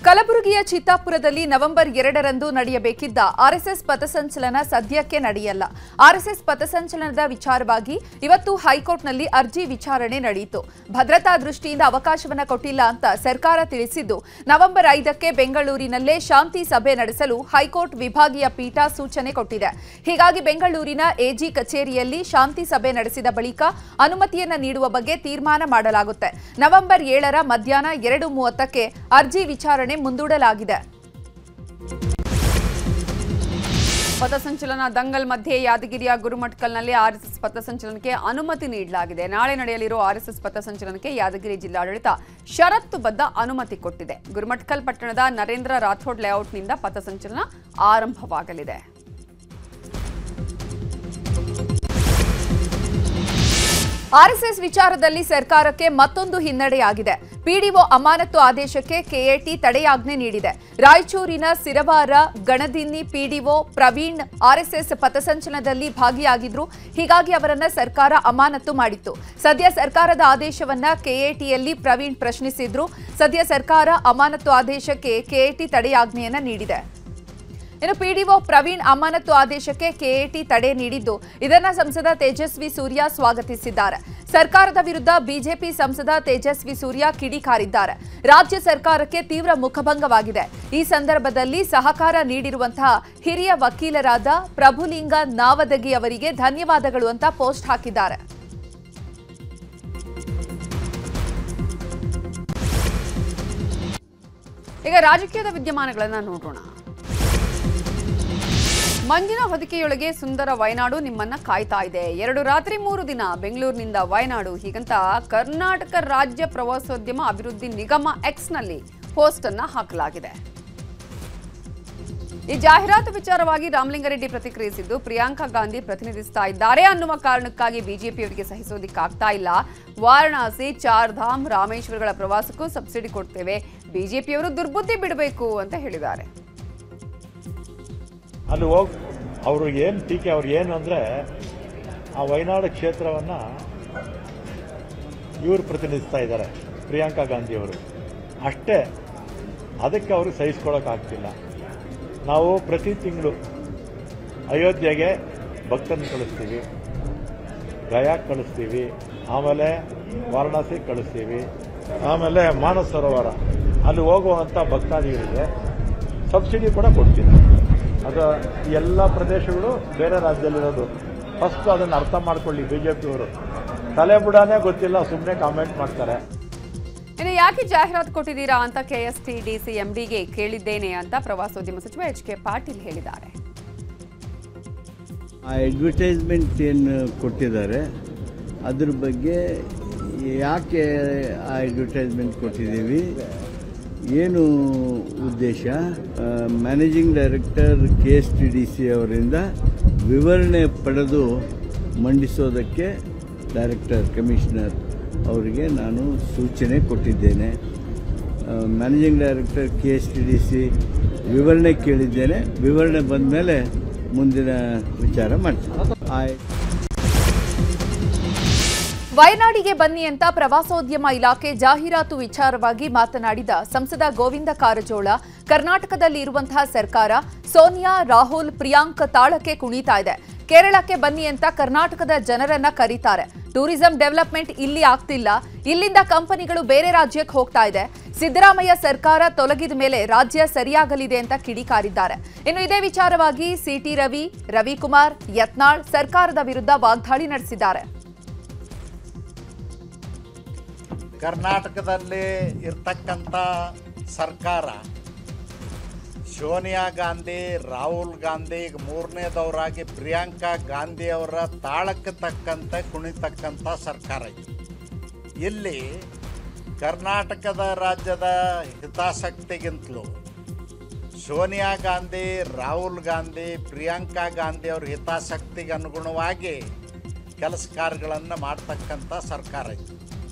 ಕಲಬುರಗಿಯ ಚಿತ್ತಾಪುರದಲ್ಲಿ ನವೆಂಬರ್ 2ರಂದು ನಡೆಯಬೇಕಿದ್ದ ಆರ್ಎಸ್ಎಸ್ ಪಥಸಂಚಲನ ಸದ್ಯಕ್ಕೆ ನಡೆಯಲ್ಲ. ಆರ್ಎಸ್ಎಸ್ ಪಥಸಂಚಲನದ ವಿಚಾರವಾಗಿ ಇವತ್ತು ಹೈಕೋರ್ಟ್ನಲ್ಲಿ ಅರ್ಜಿ ವಿಚಾರಣೆ ನಡೆಯಿತು. ಭದ್ರತಾ ದೃಷ್ಟಿಯಿಂದ ಅವಕಾಶವನ್ನ ಕೊಟ್ಟಿಲ್ಲ ಅಂತ ಸರ್ಕಾರ ತಿಳಿಸಿದ್ದು, ನವೆಂಬರ್ 5ಕ್ಕೆ ಬೆಂಗಳೂರಿನಲ್ಲೇ ಶಾಂತಿ ಸಭೆ ನಡೆಸಲು ಹೈಕೋರ್ಟ್ ವಿಭಾಗೀಯ ಪೀಠ ಸೂಚನೆ ಕೊಟ್ಟಿದೆ. ಹೀಗಾಗಿ ಬೆಂಗಳೂರಿನ ಎಜಿ ಕಚೇರಿಯಲ್ಲಿ ಶಾಂತಿ ಸಭೆ ನಡೆಸಿದ ಬಳಿಕ ಅನುಮತಿಯನ್ನ ನೀಡುವ ಬಗ್ಗೆ ತೀರ್ಮಾನ ಮಾಡಲಾಗುತ್ತೆ. ನವೆಂಬರ್ 7ರ ಮಧ್ಯಾಹ್ನ 2:30ಕ್ಕೆ ಅರ್ಜಿ ವಿಚಾರಣೆ ಮುಂದೂಡಲಾಗಿದೆ. ಪಥಸಂಚಲನ ದಂಗಲ್ ಮಧ್ಯೆ ಯಾದಗಿರಿಯ ಗುರುಮಠಕಲ್ನಲ್ಲಿ ಆರ್ಎಸ್ಎಸ್ ಪಥಸಂಚಲನಕ್ಕೆ ಅನುಮತಿ ನೀಡಲಾಗಿದೆ. ನಾಳೆ ನಡೆಯಲಿರುವ ಆರ್ಎಸ್ಎಸ್ ಪಥಸಂಚಲನಕ್ಕೆ ಯಾದಗಿರಿ ಜಿಲ್ಲಾಡಳಿತ ಷರತ್ತುಬದ್ಧ ಅನುಮತಿ ಕೊಟ್ಟಿದೆ. ಗುರುಮಠಕಲ್ ಪಟ್ಟಣದ ನರೇಂದ್ರ ರಾಥೋಡ್ ಲೇಔಟ್ನಿಂದ ಪಥಸಂಚಲನ ಆರಂಭವಾಗಲಿದೆ. ಆರ್ಎಸ್ಎಸ್ ವಿಚಾರದಲ್ಲಿ ಸರ್ಕಾರಕ್ಕೆ ಮತ್ತೊಂದು ಹಿನ್ನಡೆಯಾಗಿದೆ. ಪಿಡಿಒ ಅಮಾನತು ಆದೇಶಕ್ಕೆ ಕೆಎಟಿ ತಡೆಯಾಜ್ಞೆ ನೀಡಿದೆ. ರಾಯಚೂರಿನ ಸಿರವಾರ ಗಣದಿನ್ನಿ ಪಿಡಿಒ ಪ್ರವೀಣ್ ಆರ್ಎಸ್ಎಸ್ ಪಥಸಂಚಲನದಲ್ಲಿ ಭಾಗಿಯಾಗಿದ್ರು. ಹೀಗಾಗಿ ಅವರನ್ನ ಸರ್ಕಾರ ಅಮಾನತು ಮಾಡಿತ್ತು. ಸದ್ಯ ಸರ್ಕಾರದ ಆದೇಶವನ್ನ ಕೆಎಟಿಯಲ್ಲಿ ಪ್ರವೀಣ್ ಪ್ರಶ್ನಿಸಿದ್ರು. ಸದ್ಯ ಸರ್ಕಾರ ಅಮಾನತು ಆದೇಶಕ್ಕೆ ಕೆಎಟಿ ತಡೆಯಾಜ್ಞೆಯನ್ನ ನೀಡಿದೆ. ಇನ್ನು ಪಿಡಿಒ ಪ್ರವೀಣ್ ಅಮಾನತು ಆದೇಶಕ್ಕೆ ಕೆಎಟಿ ತಡೆ ನೀಡಿದ್ದು, ಇದನ್ನ ಸಂಸದ ತೇಜಸ್ವಿ ಸೂರ್ಯ ಸ್ವಾಗತಿಸಿದ್ದಾರೆ. ಸರ್ಕಾರದ ವಿರುದ್ಧ ಬಿಜೆಪಿ ಸಂಸದ ತೇಜಸ್ವಿ ಸೂರ್ಯ ಕಿಡಿಕಾರಿದ್ದಾರೆ. ರಾಜ್ಯ ಸರ್ಕಾರಕ್ಕೆ ತೀವ್ರ ಮುಖಭಂಗವಾಗಿದೆ. ಈ ಸಂದರ್ಭದಲ್ಲಿ ಸಹಕಾರ ನೀಡಿರುವಂತಹ ಹಿರಿಯ ವಕೀಲರಾದ ಪ್ರಭುಲಿಂಗ ನಾವದಗಿ ಅವರಿಗೆ ಧನ್ಯವಾದಗಳು ಅಂತ ಪೋಸ್ಟ್ ಹಾಕಿದ್ದಾರೆ. ಈಗ ರಾಜಕೀಯದ ವಿದ್ಯಮಾನಗಳನ್ನು ನೋಡೋಣ. ಮಂಜಿನ ಹೊದಿಕೆಯೊಳಗೆ ಸುಂದರ ವಯನಾಡು ನಿಮ್ಮನ್ನ ಕಾಯ್ತಾ ಇದೆ. 2 ರಾತ್ರಿ 3 ದಿನ ಬೆಂಗಳೂರಿನಿಂದ ವಯನಾಡು ಹೀಗಂತ ಕರ್ನಾಟಕ ರಾಜ್ಯ ಪ್ರವಾಸೋದ್ಯಮ ಅಭಿವೃದ್ಧಿ ನಿಗಮ ಎಕ್ಸ್ನಲ್ಲಿ ಪೋಸ್ಟ್ ಅನ್ನ ಹಾಕಲಾಗಿದೆ. ಈ ಜಾಹೀರಾತು ವಿಚಾರವಾಗಿ ರಾಮಲಿಂಗಾರೆಡ್ಡಿ ಪ್ರತಿಕ್ರಿಯಿಸಿದ್ದು, ಪ್ರಿಯಾಂಕಾ ಗಾಂಧಿ ಪ್ರತಿನಿಧಿಸ್ತಾ ಇದ್ದಾರೆ ಅನ್ನುವ ಕಾರಣಕ್ಕಾಗಿ ಬಿಜೆಪಿಯವರಿಗೆ ಸಹಿಸೋದಿಕ್ಕಾಗ್ತಾ ಇಲ್ಲ. ವಾರಣಾಸಿ, ಚಾರ್ಧಾಮ್, ರಾಮೇಶ್ವರಗಳ ಪ್ರವಾಸಕ್ಕೂ ಸಬ್ಸಿಡಿ ಕೊಡ್ತೇವೆ. ಬಿಜೆಪಿಯವರು ದುರ್ಬುದ್ಧಿ ಬಿಡಬೇಕು ಅಂತ ಹೇಳಿದ್ದಾರೆ. ಅಲ್ಲಿ ಹೋಗಿ ಅವರು ಏನು ಟೀಕೆ, ಅವ್ರು ಏನು ಅಂದರೆ ಆ ವಯನಾಡು ಕ್ಷೇತ್ರವನ್ನು ಇವರು ಪ್ರತಿನಿಧಿಸ್ತಾ ಇದ್ದಾರೆ, ಪ್ರಿಯಾಂಕಾ ಗಾಂಧಿಯವರು ಅಷ್ಟೇ. ಅದಕ್ಕೆ ಅವರು ಸಹಿಸ್ಕೊಳ್ಳೋಕ್ಕಾಗ್ತಿಲ್ಲ. ನಾವು ಪ್ರತಿ ತಿಂಗಳು ಅಯೋಧ್ಯೆಗೆ ಭಕ್ತರನ್ನು ಕಳಿಸ್ತೀವಿ, ಗಯಾಗೆ ಕಳಿಸ್ತೀವಿ, ಆಮೇಲೆ ವಾರಣಾಸಿಗೆ ಕಳಿಸ್ತೀವಿ, ಆಮೇಲೆ ಮಾನಸ ಸರೋವರ ಅಲ್ಲಿ ಹೋಗುವಂಥ ಭಕ್ತಾದಿಗಳಿಗೆ ಸಬ್ಸಿಡಿ ಕೂಡ ಕೊಡ್ತೀವಿ. ಅದು ಎಲ್ಲ ಪ್ರದೇಶಗಳು ಬೇರೆ ರಾಜ್ಯದಲ್ಲಿರೋದು. ಫಸ್ಟ್ ಅದನ್ನು ಅರ್ಥ ಮಾಡ್ಕೊಳ್ಳಿ. ಬಿಜೆಪಿಯವರು ತಲೆಬುಡಾನೇ ಗೊತ್ತಿಲ್ಲ, ಸುಮ್ಮನೆ ಕಾಮೆಂಟ್ ಮಾಡ್ತಾರೆ. ಇನ್ನು ಯಾಕೆ ಜಾಹೀರಾತು ಕೊಟ್ಟಿದ್ದೀರಾ ಅಂತ ಕೆಎಸ್ಟಿಡಿಸಿ ಎಂಡಿಗೆ ಕೇಳಿದ್ದೇನೆ ಅಂತ ಪ್ರವಾಸೋದ್ಯಮ ಸಚಿವ ಎಚ್.ಕೆ. ಪಾಟೀಲ್ ಹೇಳಿದ್ದಾರೆ. ಆ ಅಡ್ವರ್ಟೈಸ್ಮೆಂಟ್ ಏನು ಕೊಟ್ಟಿದ್ದಾರೆ ಅದ್ರ ಬಗ್ಗೆ ಯಾಕೆ ಆ ಅಡ್ವರ್ಟೈಸ್ಮೆಂಟ್ ಕೊಟ್ಟಿದ್ದೀವಿ, ಏನು ಉದ್ದೇಶ, ಮ್ಯಾನೇಜಿಂಗ್ ಡೈರೆಕ್ಟರ್ KSTDC ಅವರಿಂದ ವಿವರಣೆ ಪಡೆದು ಮಂಡಿಸೋದಕ್ಕೆ ಡೈರೆಕ್ಟರ್ ಕಮಿಷನರ್ ಅವರಿಗೆ ನಾನು ಸೂಚನೆ ಕೊಟ್ಟಿದ್ದೇನೆ. ಮ್ಯಾನೇಜಿಂಗ್ ಡೈರೆಕ್ಟರ್ KSTDC ವಿವರಣೆ ಕೇಳಿದ್ದೇನೆ. ವಿವರಣೆ ಬಂದ ಮೇಲೆ ಮುಂದಿನ ವಿಚಾರ ಮಾಡ್ತೀನಿ. ವಯನಾಡಿಗೆ ಬನ್ನಿ ಅಂತ ಪ್ರವಾಸೋದ್ಯಮ ಇಲಾಖೆ ಜಾಹೀರಾತು ವಿಚಾರವಾಗಿ ಮಾತನಾಡಿದ ಸಂಸದ ಗೋವಿಂದ ಕಾರಜೋಳ, ಕರ್ನಾಟಕದಲ್ಲಿ ಇರುವಂತಹ ಸರ್ಕಾರ ಸೋನಿಯಾ, ರಾಹುಲ್, ಪ್ರಿಯಾಂಕ್ ತಾಳಕ್ಕೆ ಕುಣಿತಾ ಇದೆ. ಕೇರಳಕ್ಕೆ ಬನ್ನಿ ಅಂತ ಕರ್ನಾಟಕದ ಜನರನ್ನ ಕರೀತಾರೆ. ಟೂರಿಸಂ ಡೆವಲಪ್ಮೆಂಟ್ ಇಲ್ಲಿ ಆಗ್ತಿಲ್ಲ. ಇಲ್ಲಿಂದ ಕಂಪನಿಗಳು ಬೇರೆ ರಾಜ್ಯಕ್ಕೆ ಹೋಗ್ತಾ ಇದೆ. ಸಿದ್ದರಾಮಯ್ಯ ಸರ್ಕಾರ ತೊಲಗಿದ ಮೇಲೆ ರಾಜ್ಯ ಸರಿಯಾಗಲಿದೆ ಅಂತ ಕಿಡಿಕಾರಿದ್ದಾರೆ. ಇನ್ನು ಇದೇ ವಿಚಾರವಾಗಿ ಸಿಟಿ ರವಿ, ರವಿಕುಮಾರ್, ಯತ್ನಾಳ್ ಸರ್ಕಾರದ ವಿರುದ್ಧ ವಾಗ್ದಾಳಿ ನಡೆಸಿದ್ದಾರೆ. ಕರ್ನಾಟಕದಲ್ಲಿ ಇರ್ತಕ್ಕಂಥ ಸರ್ಕಾರ ಸೋನಿಯಾ ಗಾಂಧಿ, ರಾಹುಲ್ ಗಾಂಧಿ, ಈಗ 3ನೇದವರಾಗಿ ಪ್ರಿಯಾಂಕಾ ಗಾಂಧಿ ಅವರ ತಾಳಕ್ಕೆ ತಕ್ಕಂತೆ ಕುಣಿತಕ್ಕಂಥ ಸರ್ಕಾರ ಇದು. ಇಲ್ಲಿ ಕರ್ನಾಟಕದ ರಾಜ್ಯದ ಹಿತಾಸಕ್ತಿಗಿಂತಲೂ ಸೋನಿಯಾ ಗಾಂಧಿ, ರಾಹುಲ್ ಗಾಂಧಿ, ಪ್ರಿಯಾಂಕಾ ಗಾಂಧಿ ಅವ್ರ ಹಿತಾಸಕ್ತಿಗೆ ಅನುಗುಣವಾಗಿ ಕೆಲಸ ಕಾರ್ಯಗಳನ್ನು ಮಾಡ್ತಕ್ಕಂಥ ಸರ್ಕಾರ ಇದು.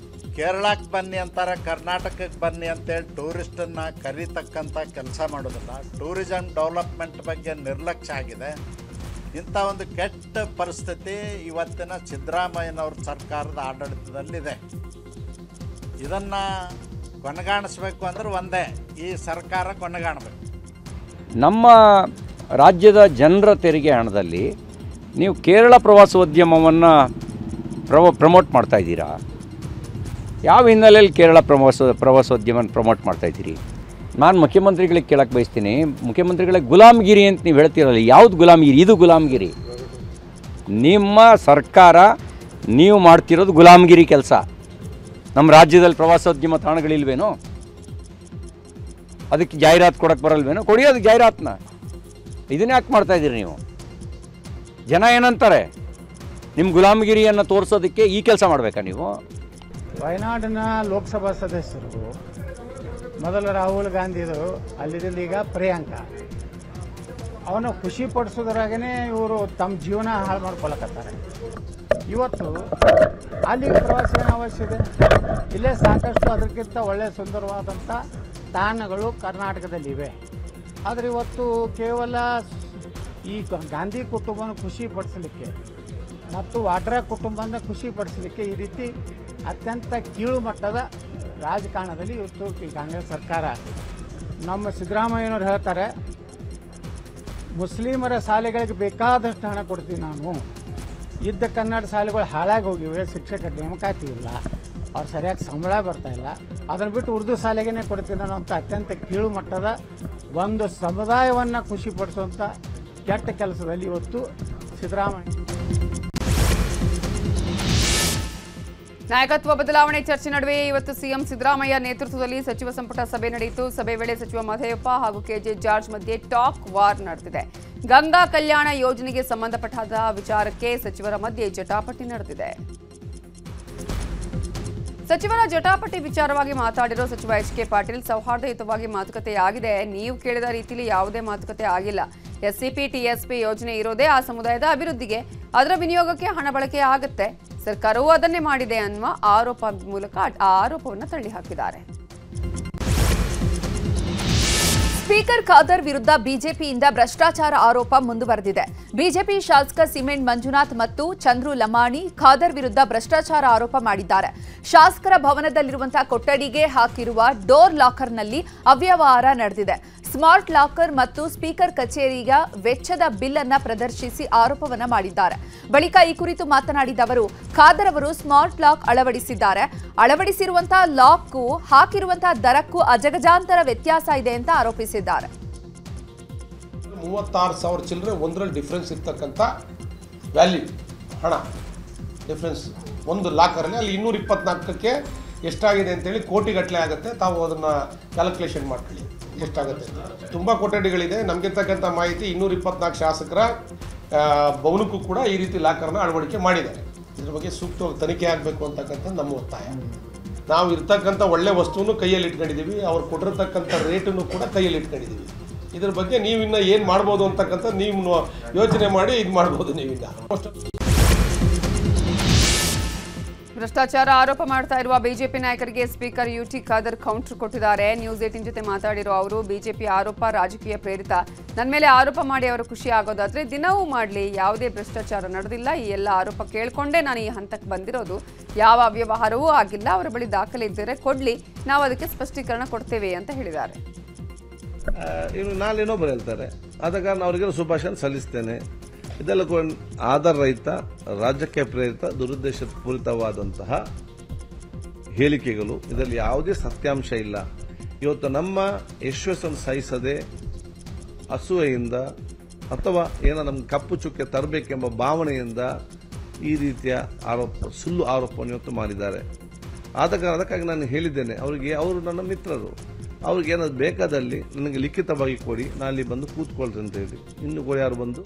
ಕೇರಳಕ್ಕೆ ಬನ್ನಿ ಅಂತಾರೆ, ಕರ್ನಾಟಕಕ್ಕೆ ಬನ್ನಿ ಅಂತೇಳಿ ಟೂರಿಸ್ಟನ್ನು ಕರೀತಕ್ಕಂಥ ಕೆಲಸ ಮಾಡೋದಿಲ್ಲ. ಟೂರಿಸಂ ಡೆವಲಪ್ಮೆಂಟ್ ಬಗ್ಗೆ ನಿರ್ಲಕ್ಷ್ಯ ಆಗಿದೆ. ಇಂಥ ಒಂದು ಕೆಟ್ಟ ಪರಿಸ್ಥಿತಿ ಇವತ್ತಿನ ಸಿದ್ದರಾಮಯ್ಯನವ್ರ ಸರ್ಕಾರದ ಆಡಳಿತದಲ್ಲಿದೆ. ಇದನ್ನು ಕೊನೆಗಾಣಿಸ್ಬೇಕು ಅಂದ್ರೆ ಒಂದೇ, ಈ ಸರ್ಕಾರ ಕೊನೆಗಾಣಬೇಕು. ನಮ್ಮ ರಾಜ್ಯದ ಜನರ ತೆರಿಗೆ ಹಣದಲ್ಲಿ ನೀವು ಕೇರಳ ಪ್ರವಾಸೋದ್ಯಮವನ್ನು ಪ್ರಮೋಟ್ ಮಾಡ್ತಾ ಇದ್ದೀರಾ? ಯಾವ ಹಿನ್ನೆಲೆಯಲ್ಲಿ ಕೇರಳ ಪ್ರವಾಸೋದ್ಯಮನ ಪ್ರಮೋಟ್ ಮಾಡ್ತಾ ಇದ್ದೀರಿ? ನಾನು ಮುಖ್ಯಮಂತ್ರಿಗಳಿಗೆ ಕೇಳಕ್ಕೆ ಬಯಸ್ತೀನಿ, ಮುಖ್ಯಮಂತ್ರಿಗಳಿಗೆ ಗುಲಾಮಗಿರಿ ಅಂತ ನೀವು ಹೇಳ್ತೀರಲ್ಲ, ಯಾವುದು ಗುಲಾಮಗಿರಿ? ಇದು ಗುಲಾಮಗಿರಿ. ನಿಮ್ಮ ಸರ್ಕಾರ ನೀವು ಮಾಡ್ತಿರೋದು ಗುಲಾಮಗಿರಿ ಕೆಲಸ. ನಮ್ಮ ರಾಜ್ಯದಲ್ಲಿ ಪ್ರವಾಸೋದ್ಯಮ ತಾಣಗಳಿಲ್ವೇನೋ? ಅದಕ್ಕೆ ಜಾಹೀರಾತು ಕೊಡೋಕ್ಕೆ ಬರಲ್ವೇನೋ? ಕೊಡಿ ಅದಕ್ಕೆ ಜಾಹೀರಾತನ್ನ. ಇದನ್ನೇ ಯಾಕೆ ಮಾಡ್ತಾಯಿದ್ದೀರಿ ನೀವು? ಜನ ಏನಂತಾರೆ? ನಿಮ್ಮ ಗುಲಾಮಗಿರಿಯನ್ನು ತೋರಿಸೋದಕ್ಕೆ ಈ ಕೆಲಸ ಮಾಡಬೇಕಾ ನೀವು? ವಯನಾಡಿನ ಲೋಕಸಭಾ ಸದಸ್ಯರು ಮೊದಲು ರಾಹುಲ್ ಗಾಂಧಿದು, ಅಲ್ಲಿದ್ದ ಈಗ ಪ್ರಿಯಾಂಕಾ, ಅವನು ಖುಷಿ ಪಡಿಸೋದ್ರಾಗೇ ಇವರು ತಮ್ಮ ಜೀವನ ಹಾಳು ಮಾಡ್ಕೊಳಕತ್ತಾರೆ. ಇವತ್ತು ಅಲ್ಲಿ ಪ್ರವಾಸ ಏನು ಅವಶ್ಯ ಇದೆ? ಇಲ್ಲೇ ಸಾಕಷ್ಟು ಅದಕ್ಕಿಂತ ಒಳ್ಳೆಯ ಸುಂದರವಾದಂಥ ತಾಣಗಳು ಕರ್ನಾಟಕದಲ್ಲಿವೆ. ಆದರೆ ಇವತ್ತು ಕೇವಲ ಈ ಗಾಂಧಿ ಕುಟುಂಬನ ಖುಷಿ ಪಡಿಸಲಿಕ್ಕೆ ಮತ್ತು ವಾಡ್ರಾ ಕುಟುಂಬನ ಖುಷಿ ಪಡಿಸಲಿಕ್ಕೆ ಈ ರೀತಿ ಅತ್ಯಂತ ಕೀಳು ಮಟ್ಟದ ರಾಜಕಾರಣದಲ್ಲಿ ಇವತ್ತು ಈ ಕಾಂಗ್ರೆಸ್ ಸರ್ಕಾರ, ನಮ್ಮ ಸಿದ್ದರಾಮಯ್ಯನವ್ರು ಹೇಳ್ತಾರೆ, ಮುಸ್ಲಿಮರ ಶಾಲೆಗಳಿಗೆ ಬೇಕಾದಷ್ಟು ಹಣ ಕೊಡ್ತೀನಿ ನಾನು, ಇದ್ದ ಕನ್ನಡ ಶಾಲೆಗಳು ಹಾಳಾಗಿ ಹೋಗಿವೆ, ಶಿಕ್ಷಕರ ನೇಮಕಾತಿ ಇಲ್ಲ, ಅವ್ರು ಸರಿಯಾಗಿ ಸಂಬಳ ಬರ್ತಾ ಇಲ್ಲ, ಅದನ್ನು ಬಿಟ್ಟು ಉರ್ದು ಶಾಲೆಗೇ ಕೊಡ್ತೀನಿ ನಾನು ಅಂತ ಅತ್ಯಂತ ಕೀಳು ಮಟ್ಟದ ಒಂದು ಸಮುದಾಯವನ್ನು ಖುಷಿಪಡಿಸುವಂಥ ಕೆಟ್ಟ ಕೆಲಸದಲ್ಲಿ ಇವತ್ತು ಸಿದ್ದರಾಮಯ್ಯ. ನಾಯಕತ್ವ ಬದಲಾವಣೆ ಚರ್ಚೆ ನಡುವೆ ಇವತ್ತು ಸಿಎಂ ಸಿದ್ದರಾಮಯ್ಯ ನೇತೃತ್ವದಲ್ಲಿ ಸಚಿವ ಸಂಪುಟ ಸಭೆ ನಡೆಯಿತು. ಸಭೆ ವೇಳೆ ಸಚಿವ ಮಹದೇವಪ್ಪ ಹಾಗೂ ಕೆಜೆ ಜಾರ್ಜ್ ಮಧ್ಯೆ ಟಾಕ್ ವಾರ್ ನಡೆದಿದೆ. ಗಂಗಾ ಕಲ್ಯಾಣ ಯೋಜನೆಗೆ ಸಂಬಂಧಪಟ್ಟ ವಿಚಾರಕ್ಕೆ ಸಚಿವರ ಮಧ್ಯೆ ಜಟಾಪಟಿ ನಡೆದಿದೆ. ಸಚಿವರ ಜಟಾಪಟಿ ವಿಚಾರವಾಗಿ ಮಾತಾಡಿರೋ ಸಚಿವ ಎಚ್.ಕೆ. ಪಾಟೀಲ್, ಸೌಹಾರ್ದಯುತವಾಗಿ ಮಾತುಕತೆ ಆಗಿದೆ, ನೀವು ಕೇಳಿದ ರೀತಿಯಲ್ಲಿ ಯಾವುದೇ ಮಾತುಕತೆ ಆಗಿಲ್ಲ. ಎಸ್ಸಿಪಿ ಟಿಎಸ್ಪಿ ಯೋಜನೆ ಇರೋದೇ ಆ ಸಮುದಾಯದ ಅಭಿವೃದ್ಧಿಗೆ, ಅದರ ವಿನಿಯೋಗಕ್ಕೆ ಹಣ ಬಳಕೆ ಆಗುತ್ತೆ, ಸರ್ಕಾರವೂ ಅದನ್ನೇ ಮಾಡಿದೆ ಅನ್ನುವ ಆರೋಪ ಮೂಲಕ ಆ ಆರೋಪವನ್ನು ತಳ್ಳಿಹಾಕಿದ್ದಾರೆ. ಸ್ಪೀಕರ್ ಖಾದರ್ ವಿರುದ್ಧ ಬಿಜೆಪಿಯಿಂದ ಭ್ರಷ್ಟಾಚಾರ ಆರೋಪ ಮುಂದುವರೆದಿದೆ. ಬಿಜೆಪಿ ಶಾಸಕ ಸಿಮೆಂಟ್ ಮಂಜುನಾಥ್ ಮತ್ತು ಚಂದ್ರು ಲಮಾಣಿ ಖಾದರ್ ವಿರುದ್ಧ ಭ್ರಷ್ಟಾಚಾರ ಆರೋಪ ಮಾಡಿದ್ದಾರೆ. ಶಾಸಕರ ಭವನದಲ್ಲಿರುವಂತಹ ಕೊಠಡಿಗೆ ಹಾಕಿರುವ ಡೋರ್ ಲಾಕರ್ನಲ್ಲಿ ಅವ್ಯವಹಾರ ನಡೆದಿದೆ. ಸ್ಮಾರ್ಟ್ ಲಾಕರ್ ಮತ್ತು ಸ್ಪೀಕರ್ ಕಚೇರಿಯ ವೆಚ್ಚದ ಬಿಲ್ ಅನ್ನು ಪ್ರದರ್ಶಿಸಿ ಆರೋಪವನ್ನ ಮಾಡಿದ್ದಾರೆ. ಬಳಿಕ ಈ ಕುರಿತು ಮಾತನಾಡಿದ ಅವರು, ಖಾದರ್ ಅವರು ಸ್ಮಾರ್ಟ್ ಲಾಕ್ ಅಳವಡಿಸಿದ್ದಾರೆ, ಅಳವಡಿಸಿರುವಂತಹ ಲಾಕ್ಗೂ ಹಾಕಿರುವಂತಹ ದರಕ್ಕೂ ಅಜಗಜಾಂತರ ವ್ಯತ್ಯಾಸ ಇದೆ ಅಂತ ಆರೋಪಿಸಿದ್ದಾರೆ. 36,000 ಚಿಲ್ಲರೆ ಒಂದರಲ್ಲಿ ಡಿಫ್ರೆನ್ಸ್ ಇರ್ತಕ್ಕಂಥ ವ್ಯಾಲ್ಯೂ ಹಣ ಡಿಫ್ರೆನ್ಸ್ ಒಂದು ಲಾಕರಲ್ಲಿ, ಅಲ್ಲಿ 224ಕ್ಕೆ ಎಷ್ಟಾಗಿದೆ ಅಂತೇಳಿ ಕೋಟಿಗಟ್ಟಲೆ ಆಗುತ್ತೆ. ತಾವು ಅದನ್ನು ಕ್ಯಾಲ್ಕುಲೇಷನ್ ಮಾಡ್ಕೊಳ್ಳಿ ಎಷ್ಟಾಗುತ್ತೆ. ತುಂಬ ಕೊಠಡಿಗಳಿದೆ. ನಮಗಿರ್ತಕ್ಕಂಥ ಮಾಹಿತಿ 224 ಶಾಸಕರ ಭವನಕ್ಕೂ ಕೂಡ ಈ ರೀತಿ ಲಾಕರ್ನ ಅಳವಡಿಕೆ ಮಾಡಿದ್ದಾರೆ. ಇದ್ರ ಬಗ್ಗೆ ಸೂಕ್ತವಾಗಿ ತನಿಖೆ ಆಗಬೇಕು ಅಂತಕ್ಕಂಥ ನಮ್ಮ ಒತ್ತಾಯ. ನಾವು ಇರ್ತಕ್ಕಂಥ ಒಳ್ಳೆ ವಸ್ತುವನ್ನು ಕೈಯಲ್ಲಿ ಇಟ್ಕೊಂಡಿದ್ದೀವಿ, ಅವ್ರು ಕೊಟ್ಟಿರ್ತಕ್ಕಂಥ ರೇಟನ್ನು ಕೂಡ ಕೈಯಲ್ಲಿ ಇಟ್ಕೊಂಡಿದ್ದೀವಿ. ಇದ್ರ ಬಗ್ಗೆ ನೀವಿನ್ನ ಏನು ಮಾಡ್ಬೋದು ಅಂತಕ್ಕಂಥ ನೀವು ಯೋಚನೆ ಮಾಡಿ ಇದು ಮಾಡ್ಬೋದು. ನೀವಿನ್ನ ಭ್ರಷ್ಟಾಚಾರ ಆರೋಪ ಮಾಡ್ತಾ ಇರುವ ಬಿಜೆಪಿ ನಾಯಕರಿಗೆ ಸ್ಪೀಕರ್ ಯುಟಿ ಖಾದರ್ ಕೌಂಟರ್ ಕೊಟ್ಟಿದ್ದಾರೆ. ನ್ಯೂಸ್ 18 ಜೊತೆ ಮಾತಾಡಿರೋ ಅವರು, ಬಿಜೆಪಿ ಆರೋಪ ರಾಜಕೀಯ ಪ್ರೇರಿತ, ನನ್ನ ಮೇಲೆ ಆರೋಪ ಮಾಡಿ ಅವರು ಖುಷಿ ಆಗೋದಾದ್ರೆ ದಿನವೂ ಮಾಡಲಿ, ಯಾವುದೇ ಭ್ರಷ್ಟಾಚಾರ ನಡೆದಿಲ್ಲ, ಈ ಎಲ್ಲ ಆರೋಪ ಕೇಳ್ಕೊಂಡೇ ನಾನು ಈ ಹಂತಕ್ಕೆ ಬಂದಿರೋದು, ಯಾವ ಅವ್ಯವಹಾರವೂ ಆಗಿಲ್ಲ, ಅವರ ಬಳಿ ದಾಖಲೆ ಇದ್ದರೆ ಕೊಡ್ಲಿ, ನಾವು ಅದಕ್ಕೆ ಸ್ಪಷ್ಟೀಕರಣ ಕೊಡ್ತೇವೆ ಅಂತ ಹೇಳಿದ್ದಾರೆ. ಇನ್ನು ನಾಳೆ ಇನ್ನೊಬ್ಬರು ಹೇಳ್ತಾರೆ, ಆದ ಕಾರಣ ಅವರಿಗೆ ಶುಭಾಶಯ ಸಲ್ಲಿಸ್ತೇನೆ. ಇದೆಲ್ಲ ಆಧಾರರಹಿತ, ರಾಜಕೀಯ ಪ್ರೇರಿತ, ದುರುದ್ದೇಶಪೂರಿತವಾದಂತಹ ಹೇಳಿಕೆಗಳು. ಇದರಲ್ಲಿ ಯಾವುದೇ ಸತ್ಯಾಂಶ ಇಲ್ಲ. ಇವತ್ತು ನಮ್ಮ ಯಶಸ್ಸನ್ನು ಸಹಿಸದೆ ಅಸೂಯೆಯಿಂದ ಅಥವಾ ಏನೋ ನಮ್ಗೆ ಕಪ್ಪು ಚುಕ್ಕೆ ತರಬೇಕೆಂಬ ಭಾವನೆಯಿಂದ ಈ ರೀತಿಯ ಸುಳ್ಳು ಆರೋಪವನ್ನು ಇವತ್ತು ಮಾಡಿದ್ದಾರೆ. ಆದ ಕಾರಣ ಅದಕ್ಕಾಗಿ ನಾನು ಹೇಳಿದ್ದೇನೆ ಅವರಿಗೆ, ಅವರು ನನ್ನ ಮಿತ್ರರು, ಅವ್ರಿಗೆ ಏನಾದ್ರು ಬೇಕಾದಲ್ಲಿ ನನಗೆ ಲಿಖಿತವಾಗಿ ಕೊಡಿ, ನಾನು ಅಲ್ಲಿ ಬಂದು ಕೂತ್ಕೊಳ್ತೇನೆ ಅಂತ ಹೇಳಿ. ಇನ್ನು ಕೂಡ ಯಾರು ಬಂದು